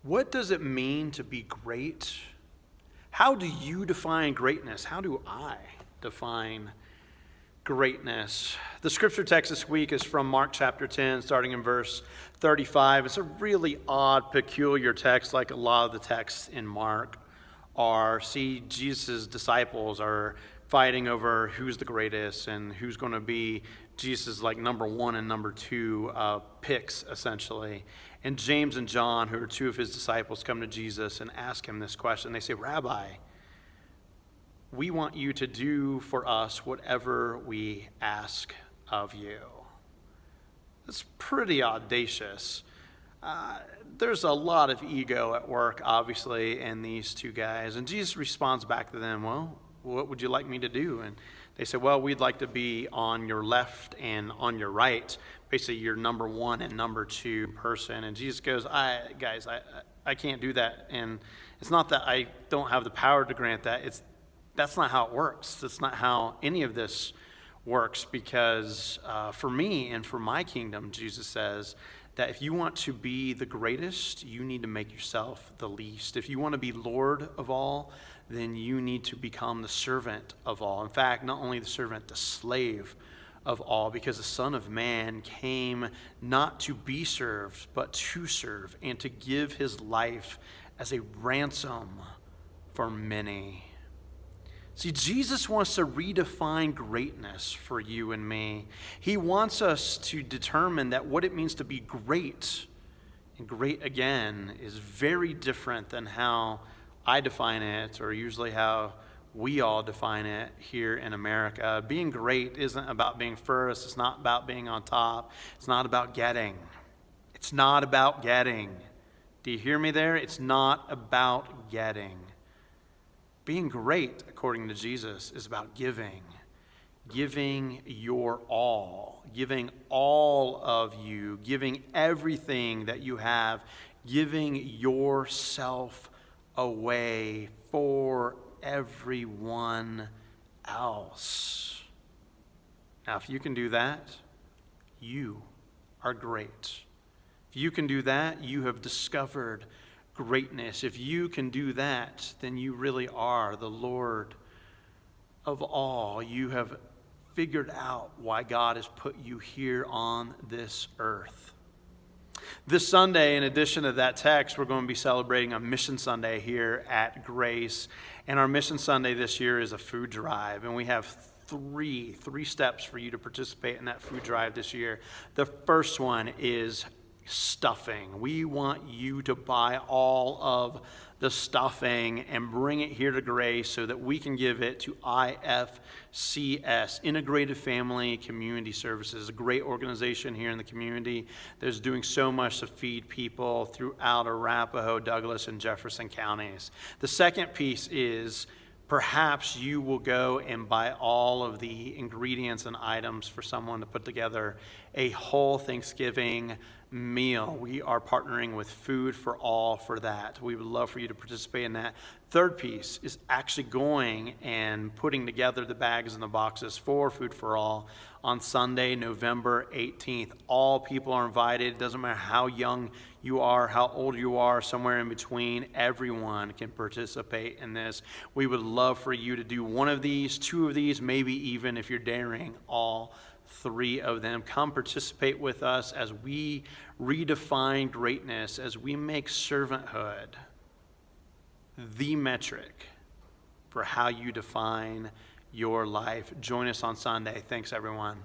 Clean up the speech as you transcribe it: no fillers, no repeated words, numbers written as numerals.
What does it mean to be great? How do you define greatness? How do I define greatness? The scripture text this week is from Mark chapter 10, starting in verse 35. It's a really odd, peculiar text, like a lot of the texts in Mark are. See, Jesus' disciples are fighting over who's the greatest and who's going to be Jesus' like number one and number two picks, essentially. And James and John, who are two of his disciples, come to Jesus and ask him this question. They say, Rabbi, we want you to do for us whatever we ask of you. That's pretty audacious. There's a lot of ego at work, obviously, in these two guys. And Jesus responds back to them, well, what would you like me to do? And they say, well, we'd like to be on your left and on your right, basically your number one and number two person. And Jesus goes, I can't do that. And it's not that I don't have the power to grant that. That's not how it works. That's not how any of this works, because for me and for my kingdom, Jesus says that if you want to be the greatest, you need to make yourself the least. If you want to be Lord of all, then you need to become the servant of all. In fact, not only the servant, the slave of all, because the Son of Man came not to be served, but to serve and to give his life as a ransom for many. See, Jesus wants to redefine greatness for you and me. He wants us to determine that what it means to be great, and great again, is very different than how I define it, or usually how we all define it here in America. Being great isn't about being first. It's not about being on top. It's not about getting. It's not about getting. Do you hear me there? It's not about getting. Being great, according to Jesus, is about giving. Giving your all. Giving all of you. Giving everything that you have. Giving yourself away for everyone else. Now, if you can do that, you are great. If you can do that, you have discovered greatness. If you can do that, then you really are the Lord of all. You have figured out why God has put you here on this earth. This Sunday, in addition to that text, we're going to be celebrating a Mission Sunday here at Grace. And our Mission Sunday this year is a food drive. And we have three steps for you to participate in that food drive this year. The first one is stuffing. We want you to buy all of the stuffing and bring it here to Grace so that we can give it to IFCS, Integrated Family Community Services, a great organization here in the community that's doing so much to feed people throughout Arapahoe, Douglas, and Jefferson counties. The second piece is perhaps you will go and buy all of the ingredients and items for someone to put together a whole Thanksgiving meal. We are partnering with Food for All for that. We would love for you to participate in that. Third piece is actually going and putting together the bags and the boxes for Food for All on Sunday, November 18th. All people are invited. It doesn't matter how young you are, how old you are, somewhere in between. Everyone can participate in this. We would love for you to do one of these, two of these, maybe even, if you're daring, all three of them. Come participate with us as we redefine greatness, as we make servanthood the metric for how you define your life. Join us on Sunday. Thanks, everyone.